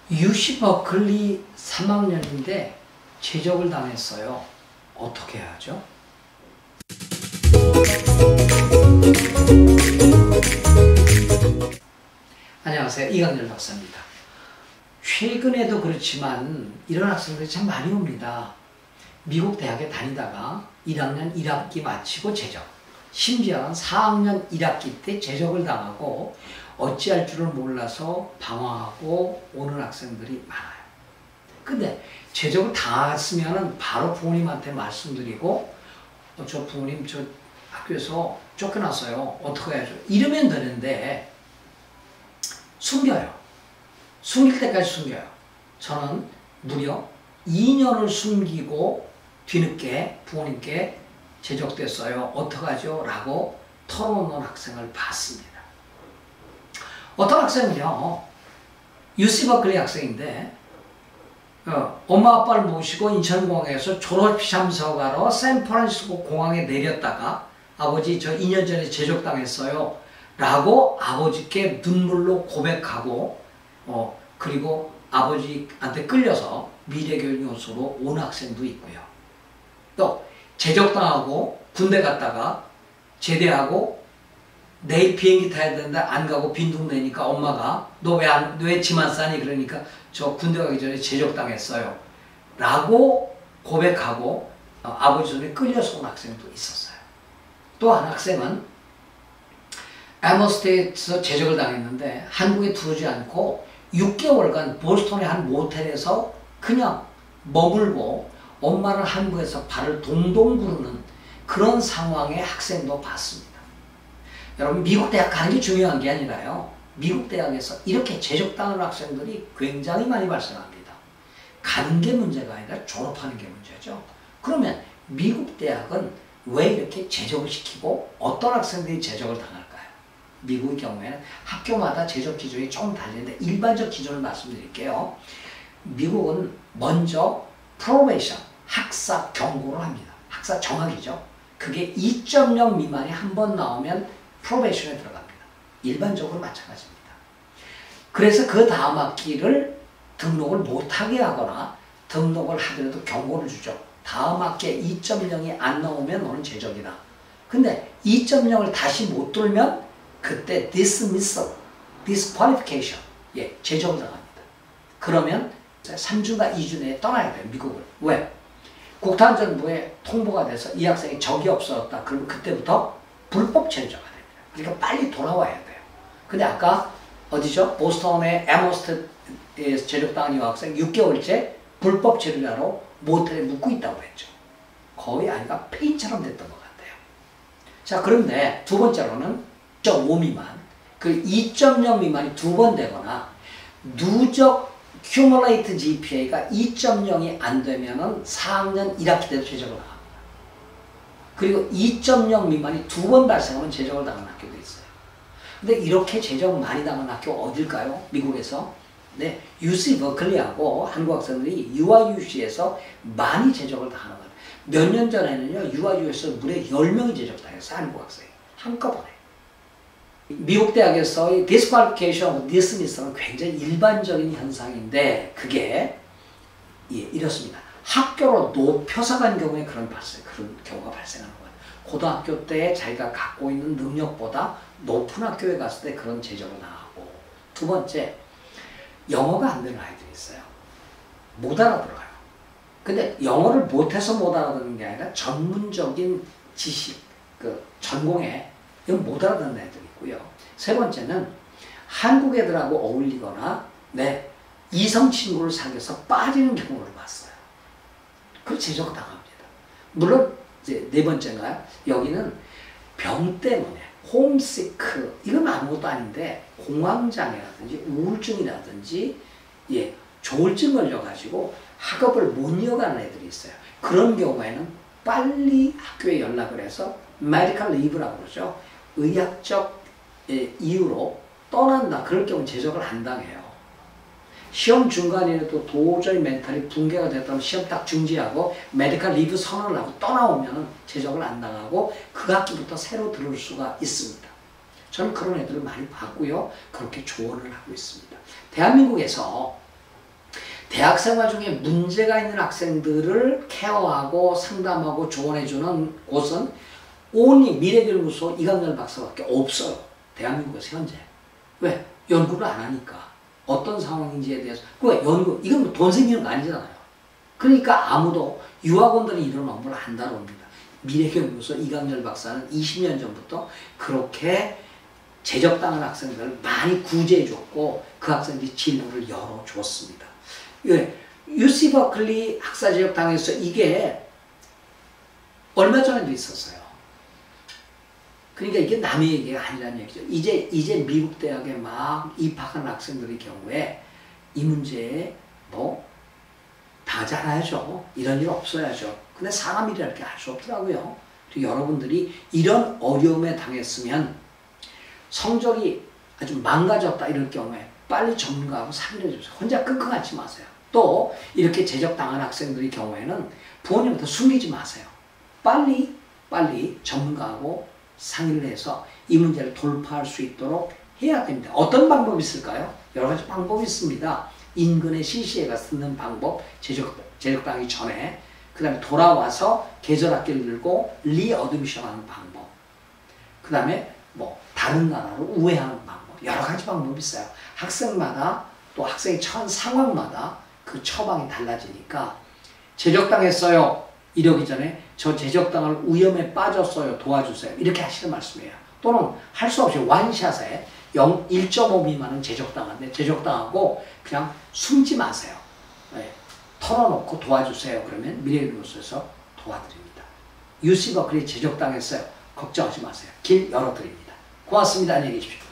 UC 버클리 3학년인데 제적을 당했어요. 어떻게 해야 하죠? 안녕하세요. 이강렬 박사입니다. 최근에도 그렇지만 이런 학생들이 참 많이 옵니다. 미국 대학에 다니다가 1학년 1학기 마치고 제적, 심지어는 4학년 1학기 때 제적을 당하고 어찌할 줄을 몰라서 방황하고 오는 학생들이 많아요. 근데 제적을 당했으면 바로 부모님한테 말씀드리고 저 부모님 저 학교에서 쫓겨났어요. 어떻게 해야죠? 이러면 되는데 숨겨요. 숨길 때까지 숨겨요. 저는 무려 2년을 숨기고 뒤늦게 부모님께 제적됐어요. 어떡하죠? 라고 털어놓는 학생을 봤습니다. 어떤 학생은요, UC 버클리 학생인데 엄마 아빠를 모시고 인천공항에서 졸업식 참석하러 샌프란시스코 공항에 내렸다가 아버지 저 2년 전에 제적당했어요 라고 아버지께 눈물로 고백하고 그리고 아버지한테 끌려서 미래교육요소로 온 학생도 있고요. 또 제적당하고 군대 갔다가 제대하고 내일 비행기 타야 되는데 안 가고 빈둥대니까 엄마가 너 왜 짐 안 싸니? 그러니까 저 군대 가기 전에 제적당했어요 라고 고백하고 아버지 손에 끌려서 온 학생도 있었어요. 또 한 학생은 에머스테이트에서 제적을 당했는데 한국에 들어오지 않고 6개월간 보스턴의 한 모텔에서 그냥 머물고 엄마는 한국에서 발을 동동 구르는 그런 상황의 학생도 봤습니다. 여러분, 미국 대학 가는 게 중요한 게 아니라요, 미국 대학에서 이렇게 제적당하는 학생들이 굉장히 많이 발생합니다. 가는 게 문제가 아니라 졸업하는 게 문제죠. 그러면 미국 대학은 왜 이렇게 제적을 시키고 어떤 학생들이 제적을 당할까요? 미국의 경우에는 학교마다 제적 기준이 조금 다른데 일반적 기준을 말씀드릴게요. 미국은 먼저 프로베이션, 학사 경고를 합니다. 학사 정학이죠. 그게 2.0 미만이 한 번 나오면 프로베이션에 들어갑니다. 일반적으로 마찬가지입니다. 그래서 그 다음 학기를 등록을 못하게 하거나 등록을 하더라도 경고를 주죠. 다음 학기에 2.0이 안 나오면 너는 제적이다. 근데 2.0을 다시 못 돌면 그때 dismissal, disqualification, 제적을 당합니다. 그러면 3주나 2주 내에 떠나야 돼요, 미국을. 왜? 국토안전부에 통보가 돼서 이 학생이 적이 없어졌다. 그러면 그때부터 불법 체류자가 됩니다. 그러니까 빨리 돌아와야 돼요. 근데 아까 어디죠? 보스턴의 에머스트에서 제적당한 이 학생 6개월째 불법 체류자로 모텔에 묵고 있다고 했죠. 거의 아이가 폐인처럼 됐던 것 같아요. 자, 그런데 두 번째로는 2.5 미만, 그 2.0 미만이 두 번 되거나 누적 Cumulative GPA가 2.0이 안 되면은 4학년 1학기 때도 제적을 당합니다. 그리고 2.0 미만이 두 번 발생하면 제적을 당하는 학교도 있어요. 근데 이렇게 제적 많이 당하는 학교 어딜까요? 미국에서? 네, UC 버클리하고 한국 학생들이 UIUC에서 많이 제적을 당하는 것 같아요. 몇 년 전에는요, UIUC에서 무려 10명이 제적당했어요, 한국 학생이. 한꺼번에. 미국 대학에서의 disqualification, dismissal은 굉장히 일반적인 현상인데 그게 이렇습니다. 학교로 높여서 간 경우에 그런 경우가 발생하는 거예요. 고등학교 때 자기가 갖고 있는 능력보다 높은 학교에 갔을 때 그런 제적을 당하고, 두 번째, 영어가 안 되는 아이들이 있어요. 못 알아들어요. 근데 영어를 못해서 못 알아듣는 게 아니라 전문적인 지식, 전공에 이건 못 알아듣는 애들이 있고요. 세 번째는 한국 애들하고 어울리거나 이성 친구를 사귀어서 빠지는 경우를 봤어요. 그 제적 당합니다. 물론 이제 네 번째인가요? 여기는 병 때문에 홈시크, 이건 아무것도 아닌데 공황장애라든지 우울증이라든지 조울증 걸려가지고 학업을 못 이어가는 애들이 있어요. 그런 경우에는 빨리 학교에 연락을 해서 medical leave라고 그러죠. 의학적 이유로 떠난다. 그럴 경우 제적을 안 당해요. 시험 중간에도 도저히 멘탈이 붕괴가 됐다면 시험 딱 중지하고 메디컬 리브 선언을 하고 떠나오면 제적을 안 당하고 그 학기부터 새로 들을 수가 있습니다. 저는 그런 애들을 많이 봤고요. 그렇게 조언을 하고 있습니다. 대한민국에서 대학생활 중에 문제가 있는 학생들을 케어하고 상담하고 조언해주는 곳은 온리 미래교육연구소 이강렬 박사밖에 없어요. 대한민국에서 현재. 왜? 연구를 안 하니까. 어떤 상황인지에 대해서. 왜? 연구. 이건 뭐 돈 생기는 거 아니잖아요. 그러니까 아무도 유학원들이 이런 업무를 안 다룹니다. 미래교육연구소 이강렬 박사는 20년 전부터 그렇게 제적당한 학생들을 많이 구제해줬고 그 학생들이 진로를 열어줬습니다. 왜? UC 버클리 학사제적당에서 이게 얼마 전에도 있었어요. 그러니까 이게 남의 얘기가 아니라는 얘기죠. 이제 미국 대학에 막 입학하는 학생들의 경우에 이 문제에 뭐 다 잘해야죠. 이런 일 없어야죠. 근데 사람이라 이렇게 할 수 없더라고요. 그리고 여러분들이 이런 어려움에 당했으면 성적이 아주 망가졌다 이럴 경우에 빨리 전문가하고 상의를 해주세요. 혼자 끙끙 앓지 마세요. 또 이렇게 제적당한 학생들의 경우에는 부모님한테 숨기지 마세요. 빨리 전문가하고 상의를 해서 이 문제를 돌파할 수 있도록 해야 됩니다. 어떤 방법이 있을까요? 여러 가지 방법이 있습니다. 인근의 CC에 가서 듣는 방법, 제적당하기 전에. 그 다음에 돌아와서 계절학기를 들고 리어드미션 하는 방법. 그 다음에 뭐 다른 나라로 우회하는 방법. 여러 가지 방법이 있어요. 학생마다 또 학생이 처한 상황마다 그 처방이 달라지니까 제적당했어요. 이러기 전에 저 제적당할 위험에 빠졌어요. 도와주세요. 이렇게 하시는 말씀이에요. 또는 할 수 없이 완샷에 1.5 미만은 제적당한데 제적당하고 그냥 숨지 마세요. 네. 털어놓고 도와주세요. 그러면 미래교육연구소에서 도와드립니다. UC 버클리 제적당했어요. 걱정하지 마세요. 길 열어드립니다. 고맙습니다. 안녕히 계십시오.